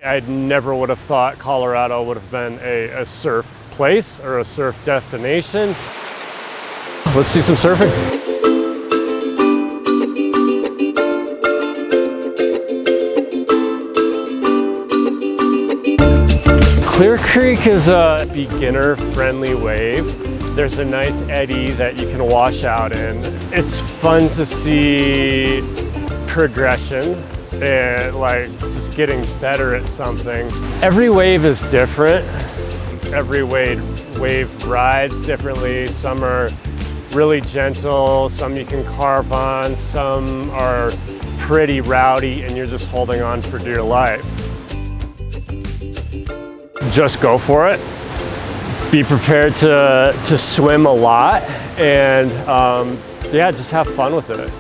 I never would have thought Colorado would have been a surf place or a surf destination. Let's see some surfing. Clear Creek is a beginner-friendly wave. There's a nice eddy that you can wash out in. It's fun to see progression and like just getting better at something. Every wave is different. Every wave rides differently. Some are really gentle, some you can carve on, some are pretty rowdy and you're just holding on for dear life. Just go for it. Be prepared to swim a lot and yeah, just have fun with it.